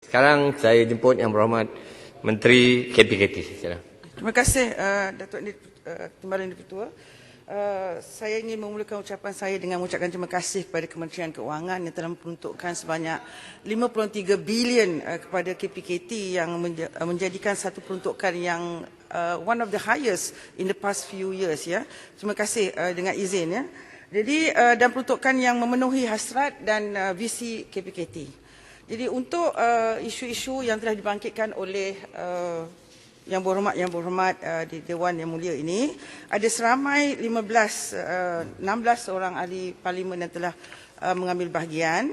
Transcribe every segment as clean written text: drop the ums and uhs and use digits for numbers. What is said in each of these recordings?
Sekarang saya jemput Yang Berhormat Menteri KPKT. Terima kasih Datuk Timbalan Ketua. Saya ingin memulakan ucapan saya dengan mengucapkan terima kasih kepada Kementerian Keuangan yang telah memperuntukkan sebanyak 53 bilion kepada KPKT yang menjadikan satu peruntukan yang one of the highest in the past few years. Ya. Terima kasih dengan izin. Ya. Jadi dan peruntukan yang memenuhi hasrat dan visi KPKT. Jadi untuk isu-isu yang telah dibangkitkan oleh Yang Berhormat di Dewan Yang Mulia ini, ada seramai 16 orang ahli parlimen yang telah mengambil bahagian.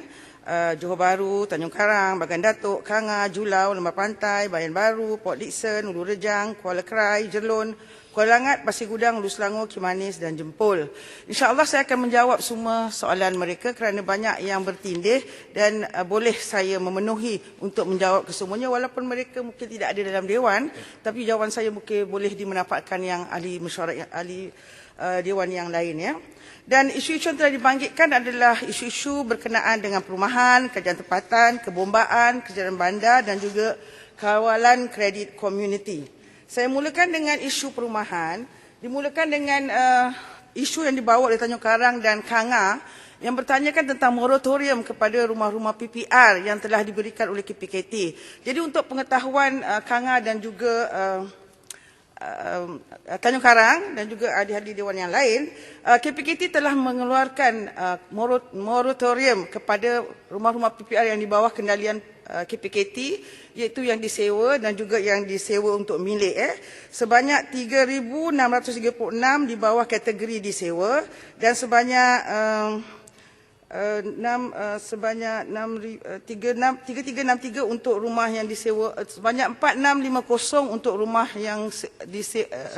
Johor Bahru, Tanjung Karang, Bagan Datuk, Kanga, Julau, Lembah Pantai, Bayan Baru, Port Dickson, Ulu Rejang, Kuala Krai, Jelon, Kuala Langat, Pasir Gudang, Hulu Selangor, Kimanis dan Jempol. InsyaAllah saya akan menjawab semua soalan mereka kerana banyak yang bertindih dan boleh saya memenuhi untuk menjawab kesemuanya walaupun mereka mungkin tidak ada dalam Dewan, tapi jawapan saya mungkin boleh dimanfaatkan yang ahli mesyuarat, ahli Dewan yang lain. Ya. Dan isu-isu yang telah dibangkitkan adalah isu-isu berkenaan dengan perumahan, kerajaan tempatan, kebombaan, kejahatan bandar dan juga kawalan kredit komuniti. Saya mulakan dengan isu perumahan, dimulakan dengan isu yang dibawa oleh Tanjung Karang dan Kanga yang bertanyakan tentang moratorium kepada rumah-rumah PPR yang telah diberikan oleh KPKT. Jadi untuk pengetahuan Kanga dan juga Tanjung Karang dan juga ahli-ahli Dewan yang lain, KPKT telah mengeluarkan moratorium kepada rumah-rumah PPR yang di bawah kendalian KPKT, iaitu yang disewa dan juga yang disewa untuk milik. Sebanyak 3,636 di bawah kategori disewa dan sebanyak 3363 untuk rumah yang disewa, sebanyak 4650 untuk rumah yang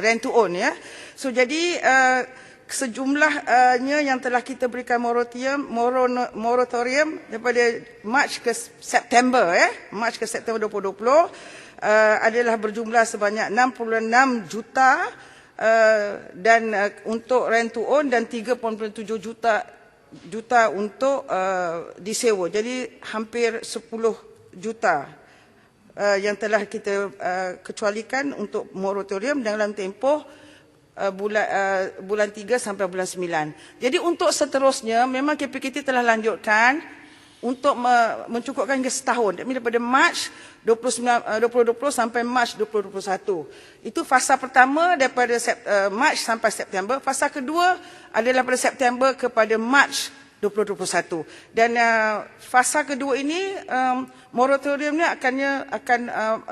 rent to own. Ya. So jadi sejumlahnya yang telah kita berikan moratorium daripada Mac ke September, Mac ke September 2020 adalah berjumlah sebanyak 66 juta dan untuk rent to own dan 3.7 juta untuk disewa. Jadi hampir 10 juta yang telah kita kecualikan untuk moratorium dalam tempoh bulan 3 sampai bulan 9. Jadi untuk seterusnya memang KPKT telah lanjutkan untuk mencukupkan hingga setahun. Daripada Mac 2020 sampai Mac 2021. Itu fasa pertama daripada Mac sampai September. Fasa kedua adalah pada September kepada Mac 2021. Dan fasa kedua ini moratoriumnya akan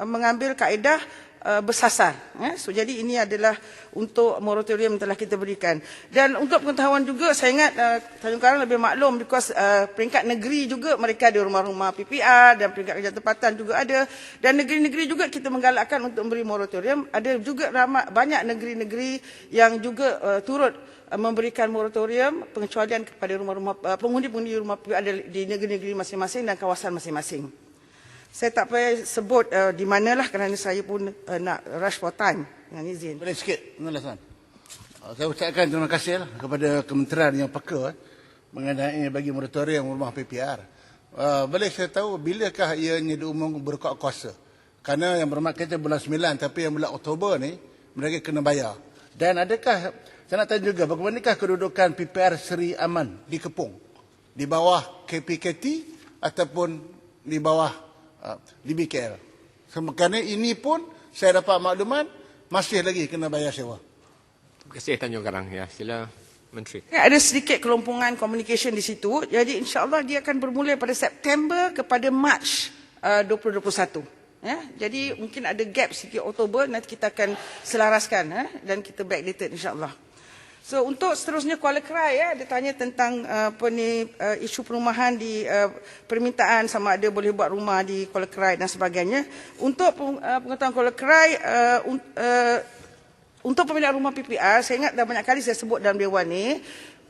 mengambil kaedah bersasar. So, jadi ini adalah untuk moratorium yang telah kita berikan. Dan untuk pengetahuan juga, saya ingat Tanjung Karang lebih maklum because peringkat negeri juga mereka ada rumah-rumah PPR dan peringkat kerajaan tempatan juga ada. Dan negeri-negeri juga kita menggalakkan untuk memberi moratorium. Ada juga banyak negeri-negeri yang juga turut memberikan moratorium pengecualian kepada rumah-rumah pengundi-pengundi rumah PPR di negeri-negeri masing-masing dan kawasan masing-masing. Saya tak payah sebut di manalah kerana saya pun nak rush for time. Dengan izin. Boleh sikit penjelasan. Saya ucapkan terima kasih kepada kementerian yang peka mengenai bagi moratorium rumah PPR. Boleh saya tahu bilakah ianya diumumkan berkuat kuasa? Kerana yang bermakna kata bulan 9 tapi yang bulan Oktober ni mereka kena bayar. Dan adakah, saya nak tanya juga bagaimanakah kedudukan PPR Seri Aman di Kepong? Di bawah KPKT ataupun di bawah di BKL. Kerana ini pun saya dapat makluman masih lagi kena bayar sewa. Terima kasih Tanjung Karang. Ya, sila Menteri. Ada sedikit kelompongan communication di situ. Jadi insya-Allah dia akan bermula pada September kepada Mac 2021. Ya, jadi mungkin ada gap sikit Oktober, nanti kita akan selaraskan dan kita backdated insya-Allah. So untuk seterusnya Kuala Krai, dia tanya tentang isu perumahan di permintaan sama ada boleh buat rumah di Kuala Krai dan sebagainya. Untuk pengetahuan Kuala Krai, untuk pembinaan rumah PPR, saya ingat dah banyak kali saya sebut dalam Dewan ni,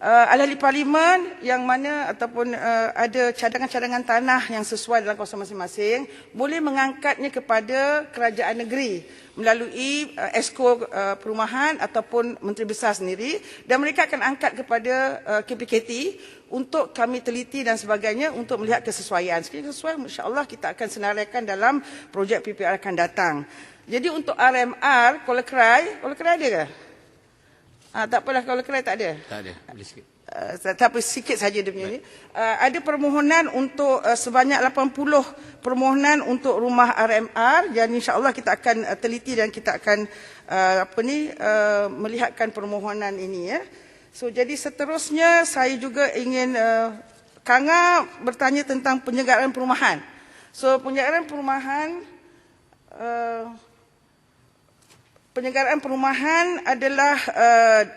ahli parlimen yang mana ataupun ada cadangan-cadangan tanah yang sesuai dalam kawasan masing-masing boleh mengangkatnya kepada kerajaan negeri melalui Esko Perumahan ataupun Menteri Besar sendiri, dan mereka akan angkat kepada KPKT untuk kami teliti dan sebagainya untuk melihat kesesuaian. Sekiranya sesuai, insya-Allah kita akan senaraikan dalam projek PPR akan datang. Jadi untuk RMR, Kolekrai ada ke? Tak apalah, Kolekrai tak ada. Tak ada, boleh sikit. Tapi sikit saja dia punya ni. Ada permohonan untuk sebanyak 80 permohonan untuk rumah RMR, dan insya-Allah kita akan teliti dan kita akan melihatkan permohonan ini, ya. So jadi seterusnya saya juga ingin Kanga bertanya tentang penyelenggaraan perumahan. So penyelenggaraan perumahan adalah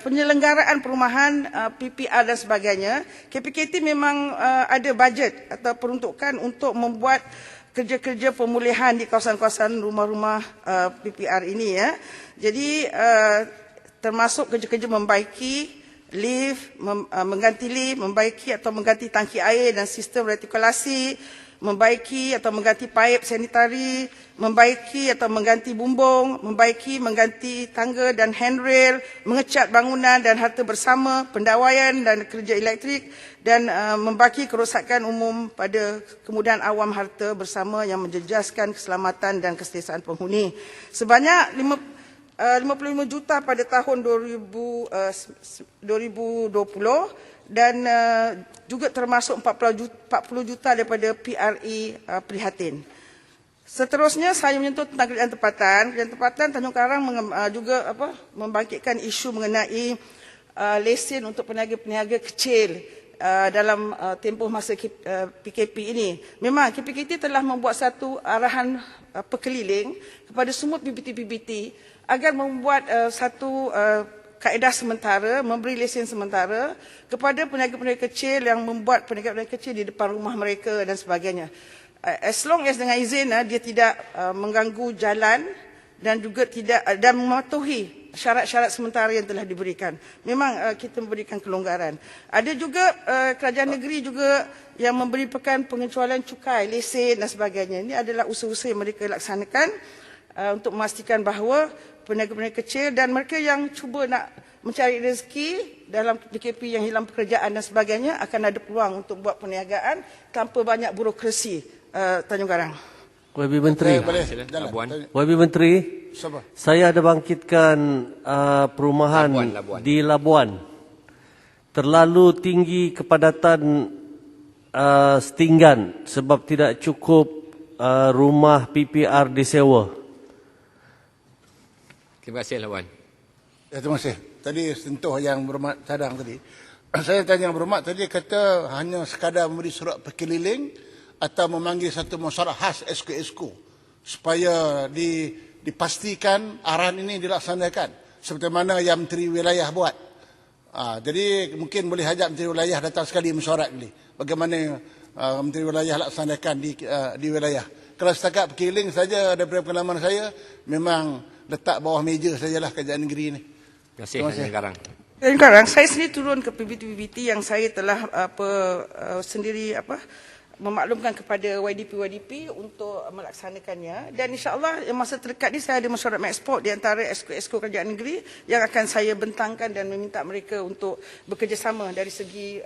penyelenggaraan perumahan PPR dan sebagainya. KPKT memang ada bajet atau peruntukan untuk membuat kerja-kerja pemulihan di kawasan-kawasan rumah-rumah PPR ini, ya. Jadi termasuk kerja-kerja membaiki lift, mengganti lift, membaiki atau mengganti tangki air dan sistem retikulasi, membaiki atau mengganti paip sanitari, membaiki atau mengganti bumbung, mengganti tangga dan handrail, mengecat bangunan dan harta bersama, pendawaian dan kerja elektrik, dan membaki kerosakan umum pada kemudahan awam harta bersama yang menjejaskan keselamatan dan keselesaan penghuni. Sebanyak 55 juta pada tahun 2020 dan juga termasuk 40 juta daripada PRE prihatin. Seterusnya saya menyentuh tentang kerajaan tempatan. Kerajaan tempatan Tanjung Karang juga membangkitkan isu mengenai lesen untuk peniaga-peniaga kecil dalam tempoh masa PKP ini. Memang KPKT telah membuat satu arahan perkeliling kepada semua PBT-PBT agar membuat satu kaedah sementara, memberi lesen sementara kepada peniaga-peniaga kecil yang membuat peniaga-peniaga kecil di depan rumah mereka dan sebagainya. As long as dengan izin, dia tidak mengganggu jalan dan juga tidak dan mematuhi syarat-syarat sementara yang telah diberikan. Memang kita memberikan kelonggaran. Ada juga kerajaan negeri juga yang memberikan pengecualian cukai, lesen dan sebagainya. Ini adalah usaha-usaha yang mereka laksanakan untuk memastikan bahawa peniaga-peniaga kecil dan mereka yang cuba nak mencari rezeki dalam PKP yang hilang pekerjaan dan sebagainya akan ada peluang untuk buat perniagaan tanpa banyak burokrasi. Tanjung Karang. YB Menteri. YB Menteri. Saya ada bangkitkan perumahan Labuan. Di Labuan. Terlalu tinggi kepadatan setinggan sebab tidak cukup rumah PPR disewa. Terima kasih, Labuan. Ya, terima kasih. Tadi sentuh yang berhormat cadang tadi. Saya tanya yang berhormat tadi kata hanya sekadar memberi surat perkeliling atau memanggil satu mesyuarat khas esko-esko supaya dipastikan arahan ini dilaksanakan seperti mana yang Menteri Wilayah buat. Jadi mungkin boleh hajat Menteri Wilayah datang sekali mesyuarat ini. Bagaimana Menteri Wilayah laksanakan di wilayah. Kalau setakat perkeliling saja daripada pengalaman saya memang letak bawah meja sajalah kerajaan negeri ini. Terima kasih. Tanjung Karang, saya sendiri turun ke PBT-PBT yang saya telah sendiri memaklumkan kepada YDP untuk melaksanakannya, dan insya-Allah masa terdekat ini saya ada mesyuarat mengeksport di antara esko-esko kerajaan negeri yang akan saya bentangkan dan meminta mereka untuk bekerjasama dari segi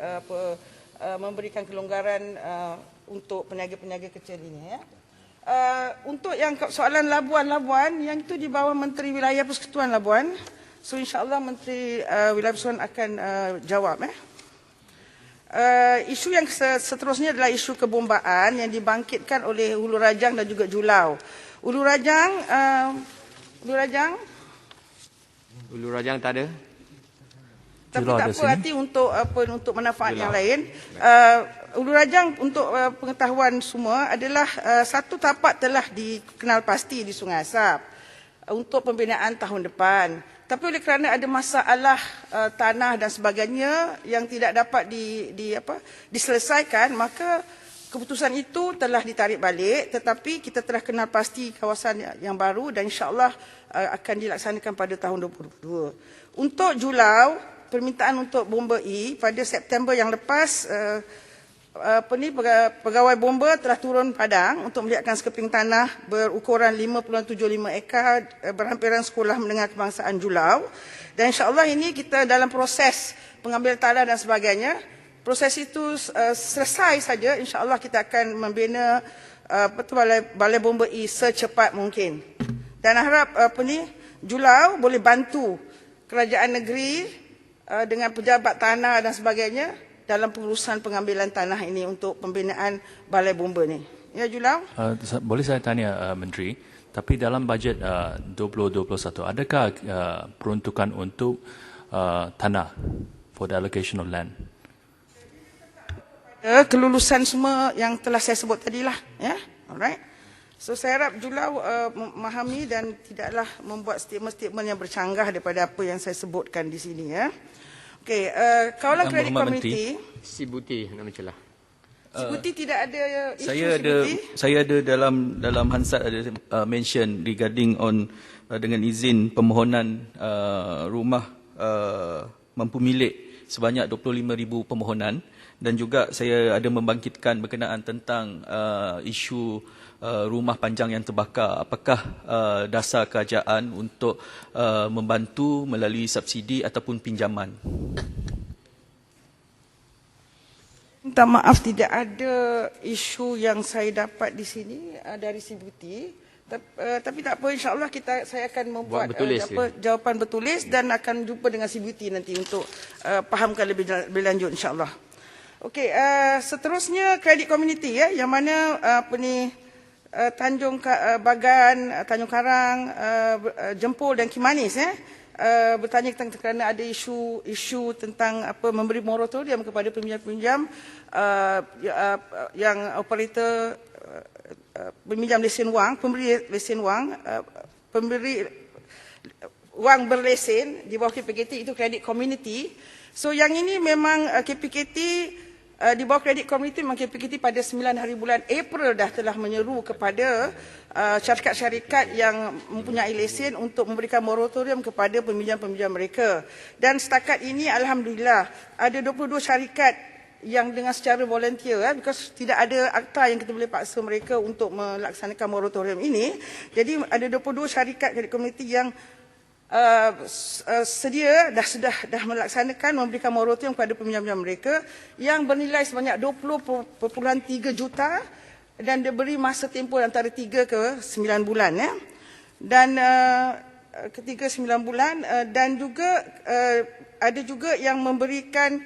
memberikan kelonggaran untuk peniaga-peniaga kecil ini, ya. Untuk yang soalan Labuan yang itu di bawah Menteri Wilayah Persekutuan Labuan. So insya-Allah Menteri Wilayah Persekutuan akan jawab. Isu yang seterusnya adalah isu kebombaan yang dibangkitkan oleh Hulu Rajang dan juga Julau. Hulu Rajang tak ada. Tapi tak apa, hati untuk manfaat yang lain. Hulu Rajang untuk pengetahuan semua adalah satu tapak telah dikenal pasti di Sungai Asap untuk pembinaan tahun depan. Tapi oleh kerana ada masalah tanah dan sebagainya yang tidak dapat diselesaikan, maka keputusan itu telah ditarik balik, tetapi kita telah kenal pasti kawasan yang baru dan insya-Allah akan dilaksanakan pada tahun 2022. Untuk Julau, permintaan untuk bomba E pada September yang lepas, pegawai bomba telah turun padang untuk melihatkan sekeping tanah berukuran 5.75 ekar berhampiran sekolah menengah kebangsaan Julau, dan insya-Allah ini kita dalam proses pengambilan tanah dan sebagainya. Proses itu selesai saja, insya-Allah kita akan membina balai bomba E secepat mungkin, dan harap Julau boleh bantu kerajaan negeri dengan pejabat tanah dan sebagainya dalam pengurusan pengambilan tanah ini untuk pembinaan balai bomba ni. Ya, Julau? Boleh saya tanya Menteri, tapi dalam bajet 2021 adakah peruntukan untuk tanah for the allocation of land? Kelulusan semua yang telah saya sebut tadilah, ya. Alright. So saya harap Julau memahami dan tidaklah membuat statement-statement yang bercanggah daripada apa yang saya sebutkan di sini, ya. Okey, kawalan kredit community. Sibuti nama celah. Sibuti tidak ada isu saya ada dalam Hansard ada mention regarding on dengan izin permohonan rumah mampu milik sebanyak 25,000 permohonan, dan juga saya ada membangkitkan berkenaan tentang isu rumah panjang yang terbakar. Apakah dasar kerajaan untuk membantu melalui subsidi ataupun pinjaman? Minta maaf, tidak ada isu yang saya dapat di sini dari Sibuti. Tapi tak apa, insya-Allah saya akan membuat jawapan bertulis dan akan jumpa dengan Sibuti nanti untuk fahamkan lebih lanjut, insya-Allah. Okey, seterusnya kredit community, ya, yang mana Tanjung Bagan, Tanjung Karang, Jempol dan Kimanis, ya, bertanya tentang kerana ada isu tentang memberi moratorium kepada peminjam-peminjam yang operator peminjam lesen wang, pemberi lesen wang, pemberi wang berlesen di bawah KPKT, itu kredit community. So yang ini memang KPKT di bawah kredit community, memang KPKT pada 9 hari bulan April dah telah menyeru kepada syarikat-syarikat yang mempunyai lesen untuk memberikan moratorium kepada peminjam-peminjam mereka. Dan setakat ini alhamdulillah ada 22 syarikat yang dengan secara volunteer, because tidak ada akta yang kita boleh paksa mereka untuk melaksanakan moratorium ini. Jadi ada 22 syarikat kredit community yang sedia dah melaksanakan memberikan moratorium kepada peminjam-peminjam mereka yang bernilai sebanyak 20.3 juta dan diberi masa tempoh antara 3 ke 9 bulan, ya. Dan ketiga 9 bulan, dan juga ada juga yang memberikan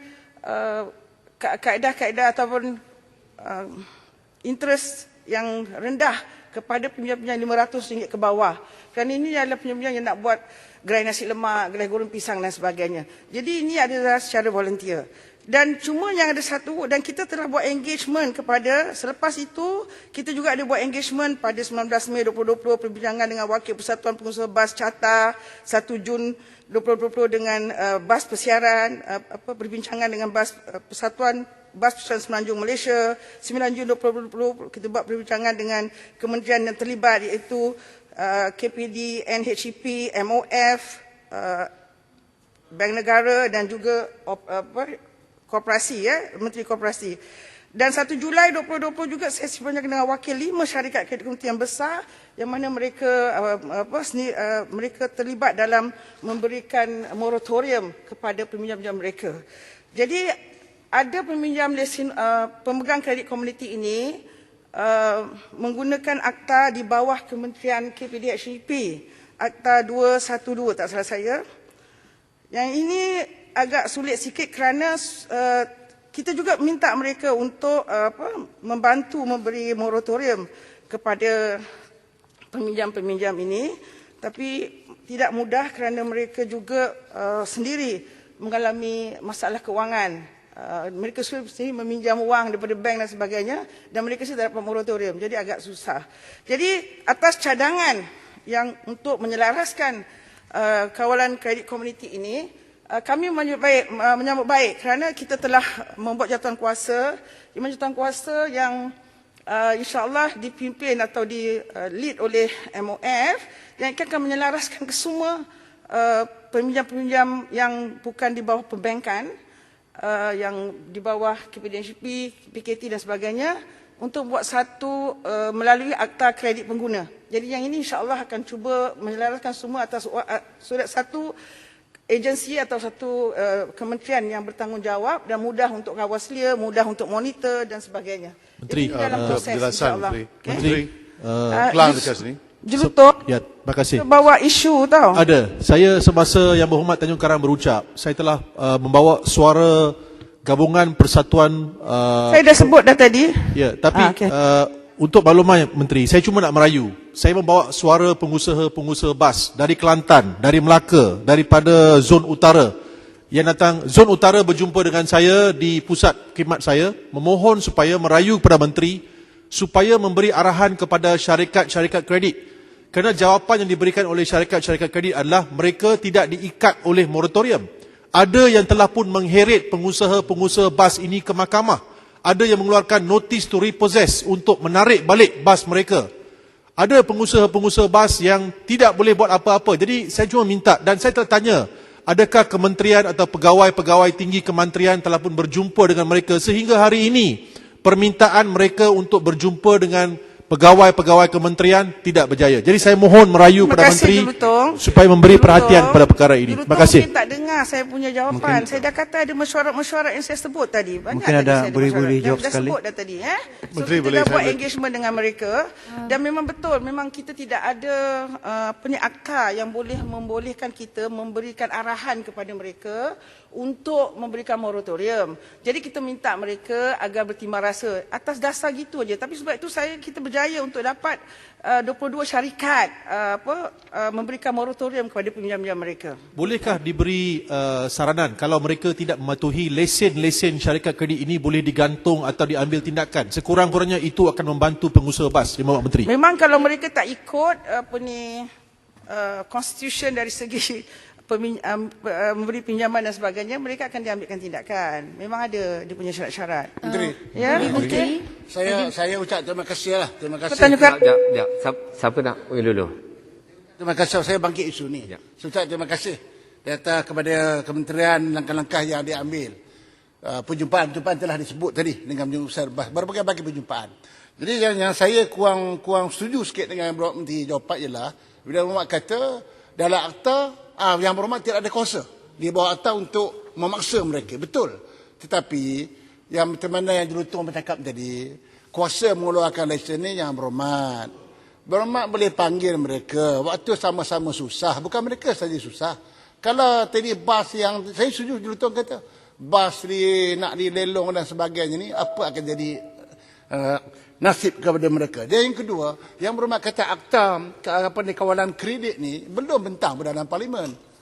kaedah-kaedah ataupun interest yang rendah kepada peminjam-peminjam RM500 ke bawah. Kerana ini adalah peminjam yang nak buat gerai nasi lemak, gerai goreng pisang dan sebagainya. Jadi ini adalah secara volunteer. Dan cuma yang ada satu, dan kita telah buat engagement kepada, selepas itu kita juga ada buat engagement pada 19 Mei 2020 perbincangan dengan Wakil Persatuan Pengusaha Bas Carta, 1 Jun 2020 dengan bas persiaran, perbincangan dengan Persatuan Bas Persiaran Semenanjung Malaysia, 9 Jun 2020 kita buat perbincangan dengan kementerian yang terlibat, iaitu KPD, NHEP, MOF, Bank Negara dan juga koperasi, ya, Menteri Koperasi. Dan 1 Julai 2020 juga saya sebenarnya dengan wakil 5 syarikat kredit community yang besar yang mana mereka mereka terlibat dalam memberikan moratorium kepada peminjam-peminjam mereka. Jadi ada peminjam lesen pemegang kredit community ini menggunakan akta di bawah Kementerian KPDHEP, Akta 212 tak salah saya. Yang ini agak sulit sikit kerana kita juga minta mereka untuk membantu memberi moratorium kepada peminjam-peminjam ini, tapi tidak mudah kerana mereka juga sendiri mengalami masalah kewangan. Mereka sendiri meminjam wang daripada bank dan sebagainya, dan mereka sendiri dapat moratorium, jadi agak susah. Jadi atas cadangan yang untuk menyelaraskan kawalan kredit community ini, kami menyambut baik kerana kita telah membuat jawatan kuasa, jawatan kuasa yang insya-Allah dipimpin atau di lead oleh MOF, yang akan menyelaraskan ke semua peminjam-peminjam yang bukan di bawah perbankan, yang di bawah KPDNCP, PKT dan sebagainya, untuk buat satu melalui akta kredit pengguna. Jadi yang ini insya-Allah akan cuba menyelaraskan semua atas surat satu agensi atau satu kementerian yang bertanggungjawab dan mudah untuk kawal selia, mudah untuk monitor dan sebagainya. Menteri, Jadi dalam proses insya-Allah. Menteri, kelang dekat sini. Jelutuk, Ya, terima kasih. bawa isu tau. Ada. Saya semasa Yang Berhormat Tanjung Karang berucap, saya telah membawa suara gabungan persatuan. Saya dah sebut dah tadi. Ya, tapi okey. untuk makluman Menteri, saya cuma nak merayu. Saya membawa suara pengusaha-pengusaha bas dari Kelantan, dari Melaka, daripada zon utara. Yang datang zon utara berjumpa dengan saya di pusat khidmat saya, memohon supaya merayu kepada Menteri supaya memberi arahan kepada syarikat-syarikat kredit. Kerana jawapan yang diberikan oleh syarikat-syarikat kredit adalah mereka tidak diikat oleh moratorium. Ada yang telah pun mengheret pengusaha-pengusaha bas ini ke mahkamah. Ada yang mengeluarkan notice to repossess untuk menarik balik bas mereka. Ada pengusaha-pengusaha bas yang tidak boleh buat apa-apa. Jadi saya cuma minta, dan saya telah tanya, adakah kementerian atau pegawai-pegawai tinggi kementerian telah pun berjumpa dengan mereka sehingga hari ini permintaan mereka untuk berjumpa dengan pegawai-pegawai kementerian tidak berjaya. Jadi saya mohon merayu kepada Menteri supaya memberi perhatian kepada perkara ini. Terima kasih. Mungkin tak dengar saya punya jawapan. Saya dah kata ada mesyuarat-mesyuarat yang saya sebut tadi. Banyak mungkin tadi ada saya boleh jawab dah sekali. sebut dah tadi. So Menteri, kita boleh dah buat saya engagement dengan mereka. Dan memang betul, memang kita tidak ada akta yang boleh membolehkan kita memberikan arahan kepada mereka untuk memberikan moratorium. Jadi kita minta mereka agar bertimbang rasa atas dasar gitu aja. Tapi sebab itu kita berjaya untuk dapat 22 syarikat memberikan moratorium kepada peminjam-peminjam mereka. Bolehkah diberi saranan kalau mereka tidak mematuhi lesen-lesen syarikat kredit ini boleh digantung atau diambil tindakan? Sekurang-kurangnya itu akan membantu pengusaha bas, Yang Berhormat Menteri. Memang kalau mereka tak ikut constitution dari segi memberi pinjaman dan sebagainya, mereka akan diambilkan tindakan. Memang ada dia punya syarat-syarat. Menteri. Ya, Menteri. Saya ucap terima kasih lah. Terima kasih. Siapa nak dulu? Terima kasih saya bangkit isu ni. Saya ucap terima kasih data kepada kementerian langkah-langkah yang diambil. Perjumpaan-perjumpaan telah disebut tadi dengan Pengurusan Bas. Berbagai-bagai perjumpaan. Jadi yang saya kurang setuju sikit dengan Yang Berhormat Menteri jawapan ialah bila Yang Berhormat kata dalam akta Yang Berhormat tidak ada kuasa di bawah akta untuk memaksa mereka. Betul. Tetapi yang macam mana yang Jelutong bercakap tadi, kuasa mengeluarkan lesen ni Yang Berhormat. Berhormat boleh panggil mereka waktu sama-sama susah. Bukan mereka saja susah. Kalau tadi bas yang saya setuju Jelutong kata bas nak dilelong dan sebagainya ni, apa akan jadi nasib kepada mereka. Dan yang kedua, Yang Berhormat kata akta kawalan kredit ni belum bentang dalam parlimen.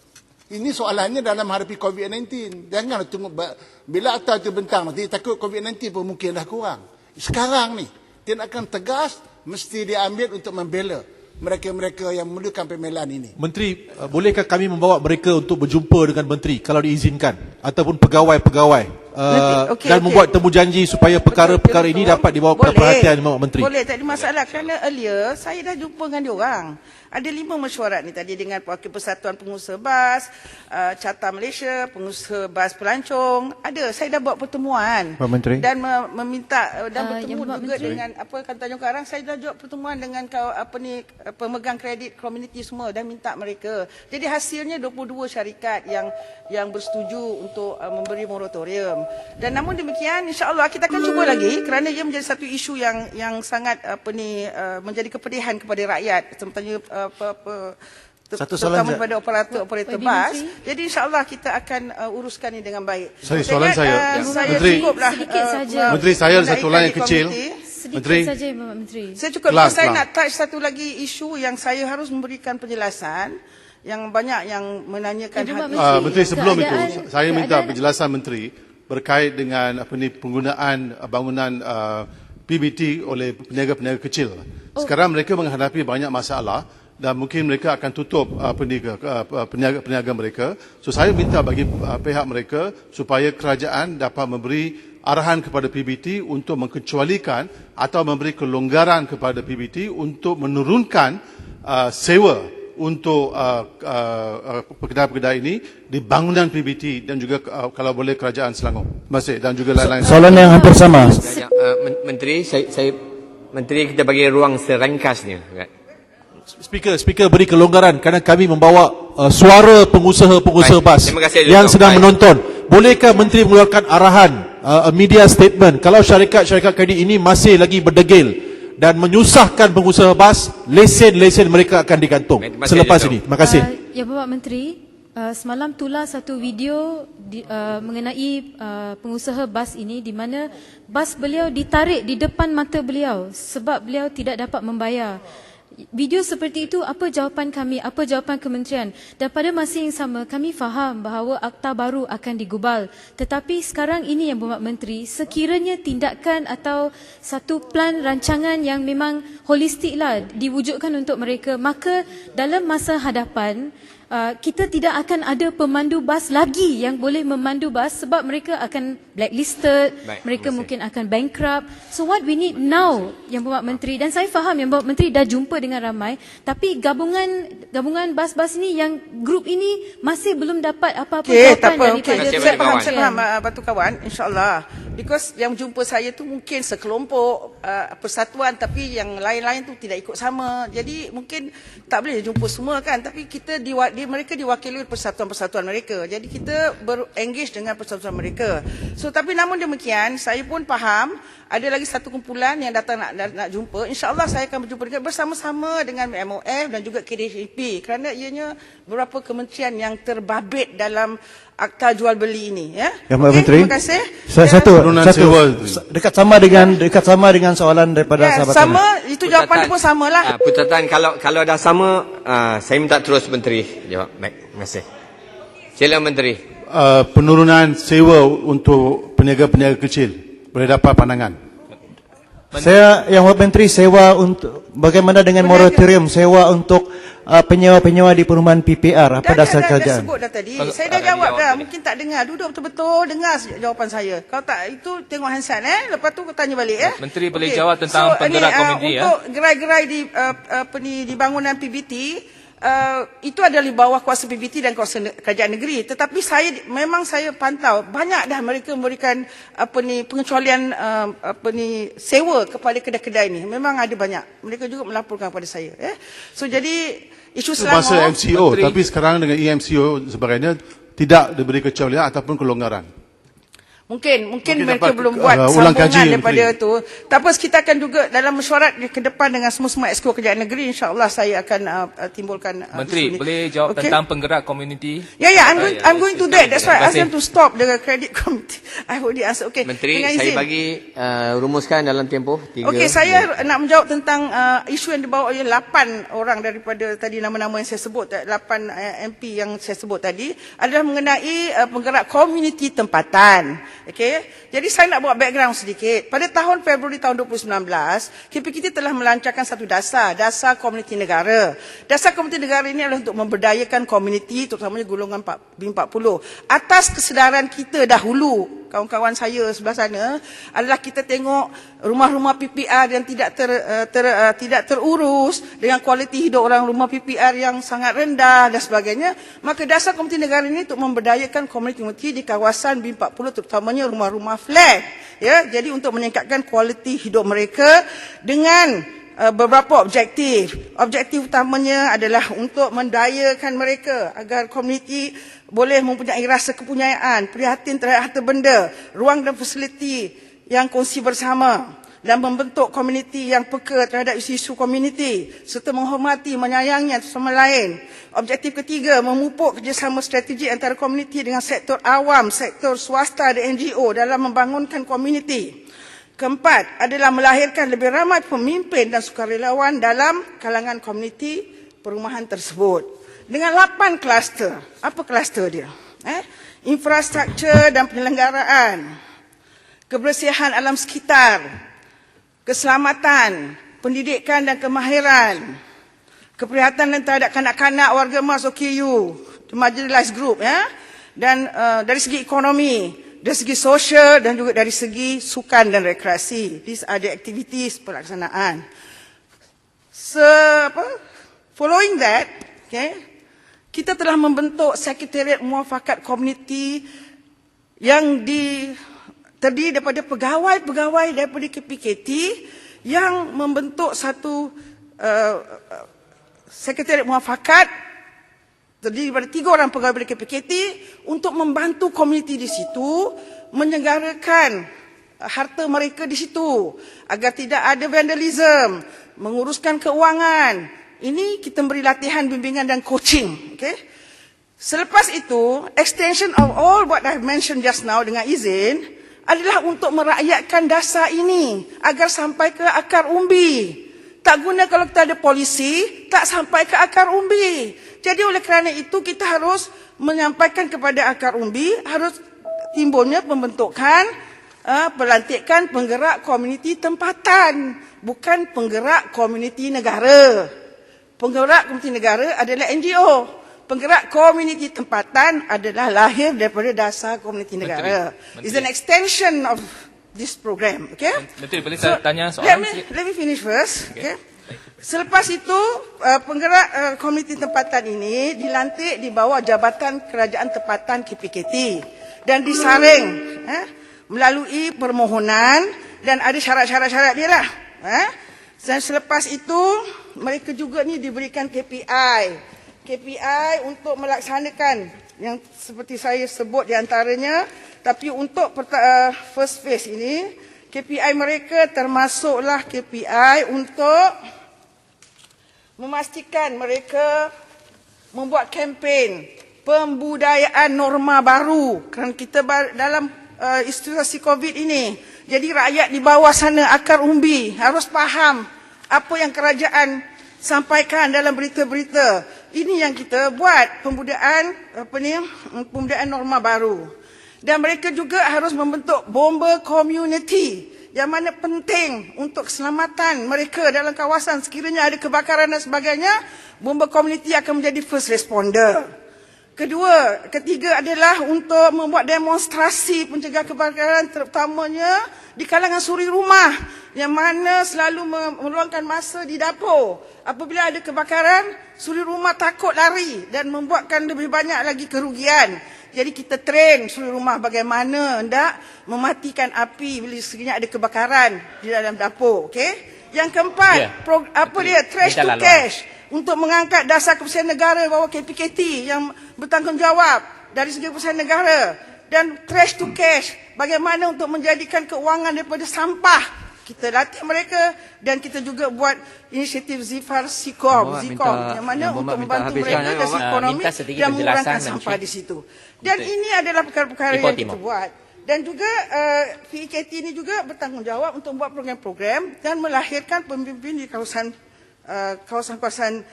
Ini soalannya dalam hadapi COVID-19. Jangan tunggu bila akta itu bentang nanti takut COVID-19 pun mungkin dah kurang. Sekarang ni tindakan tegas mesti diambil untuk membela mereka-mereka yang memerlukan pembelaan ini. Menteri, bolehkah kami membawa mereka untuk berjumpa dengan Menteri kalau diizinkan ataupun pegawai-pegawai dan membuat temu janji supaya perkara-perkara ini dapat dibawa ke perhatian Bapak Menteri? Boleh, tak ada masalah. Kerana earlier saya dah jumpa dengan diorang. Ada 5 mesyuarat ni tadi dengan Wakil Persatuan Pengusaha Bas, Carta Malaysia, Pengusaha Bas Pelancong. Ada, saya dah buat pertemuan. Pak Menteri. Dan meminta dan bertemu juga dengan Tanjung Karang. Saya dah buat pertemuan dengan pemegang kredit community semua dan minta mereka. Jadi hasilnya 22 syarikat yang bersetuju untuk memberi moratorium. Dan namun demikian insya-Allah kita akan cuba lagi kerana ia menjadi satu isu yang sangat menjadi kepedihan kepada rakyat, terutamanya terutama kepada operator bas. Jadi insya-Allah kita akan uruskan ini dengan baik. Soalan saya Menteri, sedikit saja. Menteri, saya ada satu soalan yang kecil. Menteri saja Menteri. Saya cukup saya nak touch satu lagi isu yang saya harus memberikan penjelasan yang banyak yang menanyakan Menteri, sebelum itu saya minta penjelasan Menteri berkait dengan penggunaan bangunan PBT oleh peniaga-peniaga kecil. Sekarang mereka menghadapi banyak masalah dan mungkin mereka akan tutup peniaga mereka. So saya minta bagi pihak mereka supaya kerajaan dapat memberi arahan kepada PBT untuk mengecualikan atau memberi kelonggaran kepada PBT untuk menurunkan sewa untuk pekerjaan-pekerjaan ini di bangunan PBT dan juga kalau boleh kerajaan Selangor. Terima kasih dan juga lain-lain. Soalan yang hampir sama. Menteri, Menteri kita bagi ruang serangkasnya. Speaker beri kelonggaran kerana kami membawa suara pengusaha-pengusaha bas Terima kasih, yang Dr. sedang Baik. menonton. Bolehkah Menteri mengeluarkan arahan, media statement kalau syarikat-syarikat kredit ini masih lagi berdegil dan menyusahkan pengusaha bas, lesen mereka akan digantung Terima kasih, selepas Dr. ini. Terima kasih. Ya Bapak Menteri, semalam tular satu video mengenai pengusaha bas ini di mana bas beliau ditarik di depan mata beliau sebab beliau tidak dapat membayar. Video seperti itu, apa jawapan kami, apa jawapan kementerian? Dan pada masa yang sama, kami faham bahawa akta baru akan digubal. Tetapi sekarang ini yang Bapak Menteri, sekiranya tindakan atau satu plan rancangan yang memang holistik lah diwujudkan untuk mereka, maka dalam masa hadapan, kita tidak akan ada pemandu bas lagi yang boleh memandu bas sebab mereka akan blacklisted, mereka mungkin akan bankrupt. So what we need now, yang Bapak Menteri, dan saya faham yang Bapak Menteri dah jumpa dengan ramai, tapi gabungan bas-bas ini, yang grup ini masih belum dapat apa-apa jawapan daripada Saya faham Batu Kawan, insyaAllah. Because yang jumpa saya tu mungkin sekelompok persatuan, tapi yang lain-lain tu tidak ikut sama. Jadi mungkin tak boleh jumpa semua kan, tapi kita mereka diwakili persatuan-persatuan mereka. Jadi kita ber-engage dengan persatuan mereka. So tapi namun demikian, saya pun faham ada lagi satu kumpulan yang datang nak jumpa. InsyaAllah saya akan berjumpa dengan bersama-sama dengan MOF dan juga KDHP kerana ianya beberapa kementerian yang terbabit dalam akta jual beli ini, ya. Ya, Pak Menteri. Terima kasih. Satu dekat sama dengan soalan daripada sahabat sama Tana. Itu jawapan pun samalah. Putatan kalau dah sama, saya minta terus Menteri jawab. Baik, terima kasih. Sila Menteri. Penurunan sewa untuk peniaga-peniaga kecil, boleh dapat pandangan? Saya yang Pak Menteri, sewa untuk bagaimana dengan moratorium sewa untuk penyewa-penyewa di perumahan PPR, apa dasar kerajaan? Dah sebut dah tadi. Saya dah jawab dah. Mungkin tak dengar. Duduk betul-betul dengar jawapan saya. Kalau tak itu tengok handset lepas tu kau tanya balik Menteri boleh jawab tentang penggerak komuniti untuk gerai-gerai di bangunan PBT, itu adalah di bawah kuasa PBT dan kuasa kerajaan negeri. Tetapi memang saya pantau banyak dah mereka memberikan pengecualian sewa kepada kedai-kedai ini. Memang ada banyak. Mereka juga melaporkan kepada saya. So jadi isu Selangor masa MCO, Menteri, tapi sekarang dengan EMCO sebagainya tidak diberi kecualian ataupun kelonggaran. Mungkin mereka belum buat sambungan daripada itu. Tak apa, kita akan juga dalam mesyuarat ke depan dengan semua Exco Kerajaan Negeri, insyaAllah saya akan timbulkan Menteri, boleh jawab tentang penggerak komuniti? I'm going to that. That's why I ask them to stop the credit committee. I hope they answer. Menteri, saya bagi rumuskan dalam tempoh 3. Saya nak menjawab tentang isu yang dibawa oleh 8 orang daripada tadi nama-nama yang saya sebut, 8 MP yang saya sebut tadi, adalah mengenai penggerak komuniti tempatan. Jadi saya nak buat background sedikit. Pada tahun Februari tahun 2019, KPKT telah melancarkan satu dasar komuniti negara. Dasar komuniti negara ini adalah untuk memberdayakan komuniti, terutamanya golongan B40. Atas kesedaran kita dahulu, kawan-kawan saya sebelah sana, adalah kita tengok rumah-rumah PPR yang tidak terurus, dengan kualiti hidup orang rumah PPR yang sangat rendah dan sebagainya. Maka dasar komuniti negara ini untuk memberdayakan komuniti di kawasan B40, terutamanya rumah-rumah flat. Jadi untuk meningkatkan kualiti hidup mereka dengan beberapa objektif. Objektif utamanya adalah untuk mendayakan mereka agar komuniti boleh mempunyai rasa kepunyaan, prihatin terhadap harta benda, ruang dan fasiliti yang kongsi bersama, dan membentuk komuniti yang peka terhadap isu-isu komuniti serta menghormati, menyayangi satu sama lain. Objektif ketiga, memupuk kerjasama strategi antara komuniti dengan sektor awam, sektor swasta dan NGO dalam membangunkan komuniti. Keempat adalah melahirkan lebih ramai pemimpin dan sukarelawan dalam kalangan komuniti perumahan tersebut. Dengan 8 kluster. Apa kluster dia? Infrastruktur dan penyelenggaraan, kebersihan alam sekitar, keselamatan, pendidikan dan kemahiran, keprihatinan terhadap kanak-kanak warga emas OKU, marginalized group, dan dari segi ekonomi, dari segi sosial dan juga dari segi sukan dan rekreasi. These are the activities pelaksanaan. Following that, okay, kita telah membentuk Sekretariat Muafakat Komuniti yang terdiri daripada pegawai-pegawai daripada KPKT yang membentuk satu Sekretariat Muafakat terdiri daripada 3 orang pegawai dari KPKT untuk membantu komuniti di situ menyelenggarakan harta mereka di situ agar tidak ada vandalism, menguruskan keuangan. Ini kita beri latihan, bimbingan dan coaching. Okay? Selepas itu, extension of all what I mentioned just now dengan izin adalah untuk merakyatkan dasar ini agar sampai ke akar umbi. Tak guna kalau kita ada polisi, tak sampai ke akar umbi. Jadi oleh kerana itu kita harus menyampaikan kepada akar umbi, harus timbulnya pembentukan pelantikan penggerak komuniti tempatan, bukan penggerak komuniti negara. Penggerak komuniti negara adalah NGO. Penggerak komuniti tempatan adalah lahir daripada dasar komuniti negara. It's an extension of this program. Okay? Menteri, boleh saya tanya soalan sikit? Let me finish first. Okay? Selepas itu, penggerak komuniti tempatan ini dilantik di bawah Jabatan Kerajaan Tempatan KPKT dan disaring melalui permohonan dan ada syarat-syarat dia lah. Dan selepas itu, mereka juga ni diberikan KPI untuk melaksanakan yang seperti saya sebut di antaranya. Tapi untuk first phase ini, KPI mereka termasuklah KPI untuk memastikan mereka membuat kempen pembudayaan norma baru kerana kita dalam situasi COVID ini. Jadi rakyat di bawah sana akar umbi harus faham apa yang kerajaan sampaikan dalam berita-berita. Ini yang kita buat, pembudayaan norma baru. Dan mereka juga harus membentuk bomber community yang mana penting untuk keselamatan mereka dalam kawasan. Sekiranya ada kebakaran dan sebagainya, bomber community akan menjadi first responder. Ketiga adalah untuk membuat demonstrasi pencegah kebakaran, terutamanya di kalangan suri rumah yang mana selalu meluangkan masa di dapur. Apabila ada kebakaran, suri rumah takut lari dan membuatkan lebih banyak lagi kerugian. Jadi kita train suri rumah bagaimana hendak mematikan api bila sekiranya ada kebakaran di dalam dapur. Okay? Yang keempat, trash to cash. Untuk mengangkat dasar kepercayaan negara bawah KPKT yang bertanggungjawab dari segi kepercayaan negara. Dan trash to cash, bagaimana untuk menjadikan keuangan daripada sampah. Kita latih mereka dan kita juga buat inisiatif Zifar Sikom yang mana untuk membantu mereka dari segi ekonomi dan mengurangkan sampah di situ. Dan ini adalah perkara-perkara yang kita buat. Dan juga PKT ini juga bertanggungjawab untuk membuat program-program dan melahirkan pemimpin di kawasan-kawasan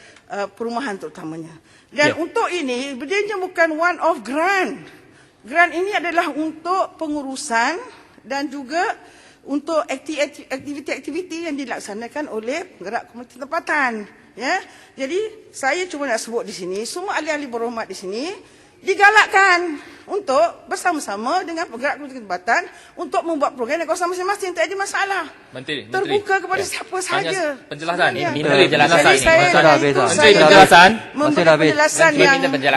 perumahan terutamanya. Dan untuk ini, dia bukan one of grant. Grant ini adalah untuk pengurusan dan juga untuk aktiviti-aktiviti yang dilaksanakan oleh penggerak komuniti tempatan. Ya, jadi saya cuma nak sebut di sini, semua ahli-ahli berhormat di sini digalakkan untuk bersama-sama dengan penggerak komuniti tempatan untuk membuat program di kawasan masing-masing. Tak ada masalah. Menteri, terbuka kepada siapa sahaja. Penjelasan ini. Menteri penjelasan ini. Masa dah habis. Menteri penjelasan. Masa dah habis.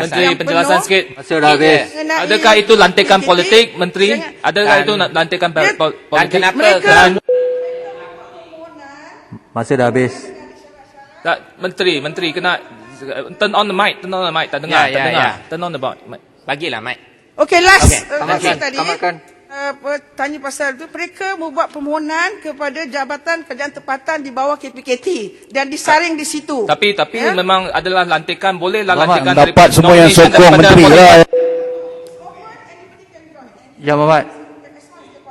Menteri penjelasan sikit. Masa dah habis. Adakah itu lantikan politik, Menteri? Adakah itu lantikan politik? Masa dah habis. Tak, Menteri kena turn on the mic, tak dengar, turn on the mic. Bagilah mic. Okey, last tadi. Tanya pasal itu, mereka membuat permohonan kepada Jabatan Kerajaan Tempatan di bawah KPKT dan disaring di situ. Tapi memang adalah lantikan, bolehlah lantikan dari dapat semua yang sokong menteri lah. Ya, Muhammad.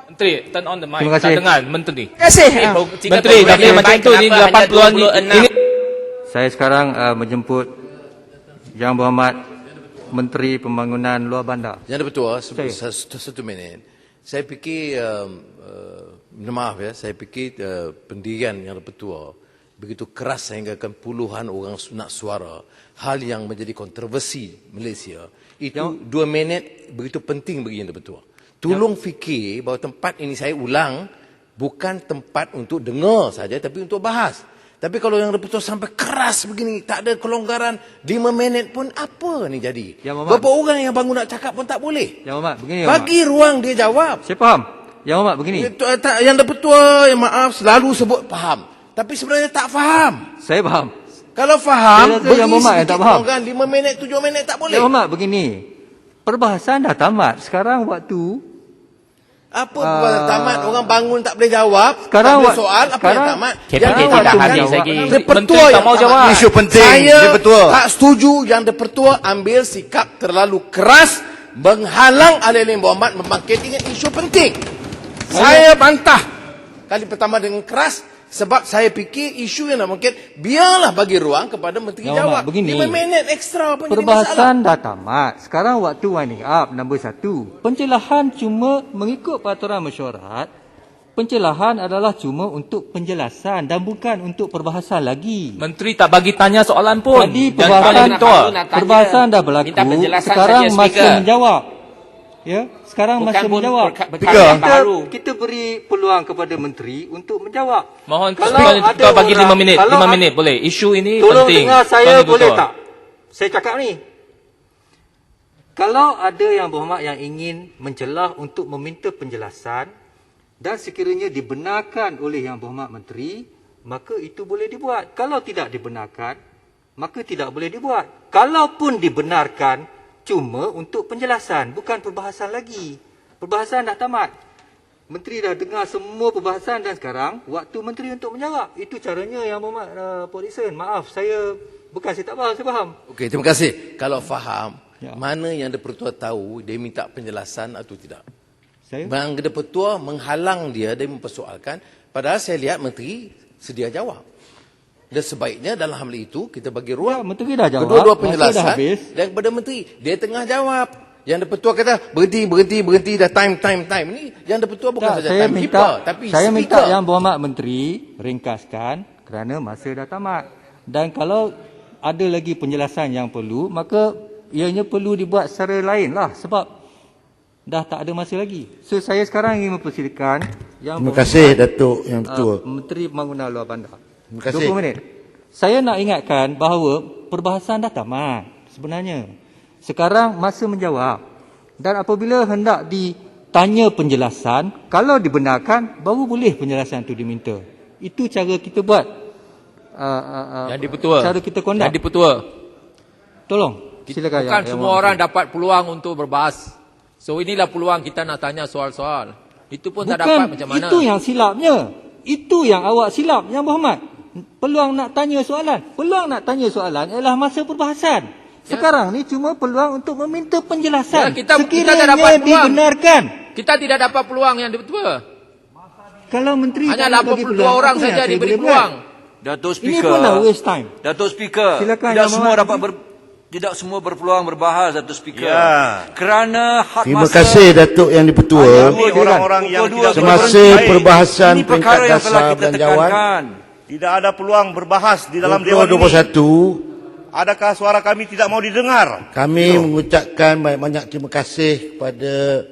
Menteri, turn on the mic. Terima kasih. Tak dengar, Menteri. Terima kasih. Menteri, tapi macam tu ni 80-an ini. Saya sekarang menjemput Yang Berhormat Menteri Pembangunan Luar Bandar. Yang Betul, satu minit. Saya fikir, minta maaf ya, saya fikir pendirian Yang Betul begitu keras sehingga puluhan orang nak suara. Hal yang menjadi kontroversi Malaysia. Itu 2 minit begitu penting bagi Yang Betul. Tolong fikir bahawa tempat ini saya ulang bukan tempat untuk dengar saja tapi untuk bahas. Tapi kalau yang Di-Pertuan sampai keras begini, tak ada kelonggaran, 5 minit pun apa ni jadi? Ya, Muhammad. Berapa orang yang bangun nak cakap pun tak boleh. Ya Muhammad, begini ya Bagi ruang dia jawab. Saya faham. Ya Muhammad, begini. Yang Di-Pertuan, yang maaf, selalu sebut faham. Tapi sebenarnya tak faham. Saya faham. Kalau faham, Saya rasa Yang Muhammad yang tak faham. 5 minit, 7 minit tak boleh. Ya Muhammad, begini. Perbahasan dah tamat. Sekarang waktu Apa perbahasan tamat? Orang bangun tak boleh jawab. Sekarang tak boleh soal. Apa yang tamat? Sekarang Yang tidak habis lagi. Di-Pertua tak yang mau tamat. jawab. Isu penting, Saya Di-Pertua. tak setuju yang Di-Pertua ambil sikap terlalu keras menghalang Ahli Muhammad membangkitkan isu penting. Saya bantah kali pertama dengan keras sebab saya fikir isu yang nak bangkit biarlah bagi ruang kepada Menteri Ya, jawab. Muhammad, begini. 5 minit ekstra pun jadi masalah. perbahasan dah tamat. Sekarang waktu winding up, nombor 1. Pencerahan cuma mengikut peraturan mesyuarat. Pencerahan adalah cuma untuk penjelasan dan bukan untuk perbahasan lagi. Menteri tak bagi tanya soalan pun. Tadi Jangan perbahasan dah berlaku. Minta penjelasan Sekarang saja, masa Speaker. menjawab. Ya, sekarang Bukan masa pun menjawab. perkara baru. Kita beri peluang kepada menteri untuk menjawab. Mohon Kalau Speaker ada bagi orang- 5 minit. kalau 5 ada- minit boleh. Isu ini Tolong penting. dengar saya Tuan boleh Di-Pertua. tak? Saya cakap ni. Kalau ada yang berhormat yang ingin mencelah untuk meminta penjelasan dan sekiranya dibenarkan oleh yang berhormat menteri, maka itu boleh dibuat. Kalau tidak dibenarkan, maka tidak boleh dibuat. Kalaupun dibenarkan, cuma untuk penjelasan, bukan perbahasan lagi. Perbahasan dah tamat. Menteri dah dengar semua perbahasan dan sekarang waktu menteri untuk menjawab. Itu caranya yang berhormat Pak Dixon. Maaf, saya tak faham, saya faham. Okey, terima kasih. Kalau faham, mana yang Di-Pertua tahu dia minta penjelasan atau tidak? Yang Di-Pertua menghalang dia mempersoalkan, padahal saya lihat menteri sedia jawab. Dan sebaiknya dalam hal itu kita bagi ruang. Menteri dah jawab. Kedua-dua Masa dah penjelasan habis. daripada menteri. Dia tengah jawab. Yang Di-Pertua kata berhenti dah time. Ini yang Di-Pertua bukan saja saya time minta, keeper tapi saya speaker. minta yang berhormat menteri ringkaskan kerana masa dah tamat. Dan kalau ada lagi penjelasan yang perlu, maka ianya perlu dibuat secara lain lah sebab dah tak ada masa lagi. So saya sekarang ingin mempersilakan yang Terima kasih Datuk Yang Ketua. Menteri Pembangunan Luar Bandar. Terima kasih. 20 minit. Saya nak ingatkan bahawa perbahasan dah tamat sebenarnya. Sekarang masa menjawab. Dan apabila hendak ditanya penjelasan, kalau dibenarkan, baru boleh penjelasan itu diminta. Itu cara kita buat. Yang Di-Pertua. Cara kita conduct. Yang Di-Pertua. Tolong. Silakan. Bukan semua orang dapat peluang untuk berbahas. So inilah peluang kita nak tanya soal-soal. Itu pun tak dapat macam mana. Itu yang silapnya. Itu yang awak silap, Yang Berhormat. Peluang nak tanya soalan. Peluang nak tanya soalan ialah masa perbahasan. Sekarang ni cuma peluang untuk meminta penjelasan. kita tak Sekiranya dapat peluang. dibenarkan. Kita tidak dapat peluang yang Di-Pertua. Kalau menteri Hanya tak bagi 82 peluang, orang apa yang saja saya diberi boleh peluang. buat? Datuk Ini Speaker. pun dah waste time. Datuk Speaker. Silakan, tidak Yang semua Berhormat. tidak semua berpeluang berbahas, Datuk Speaker. Ya. Kerana hak Terima masa kasih Datuk Yang Di-Pertua. Ini orang-orang yang tidak Semasa berbaik. perbahasan ini peringkat perkara yang telah dasar kita dan jawab tekankan. Tidak ada peluang berbahas di dalam Dewan ini. 2021 Adakah suara kami tidak mau didengar? kami mengucapkan banyak-banyak terima kasih kepada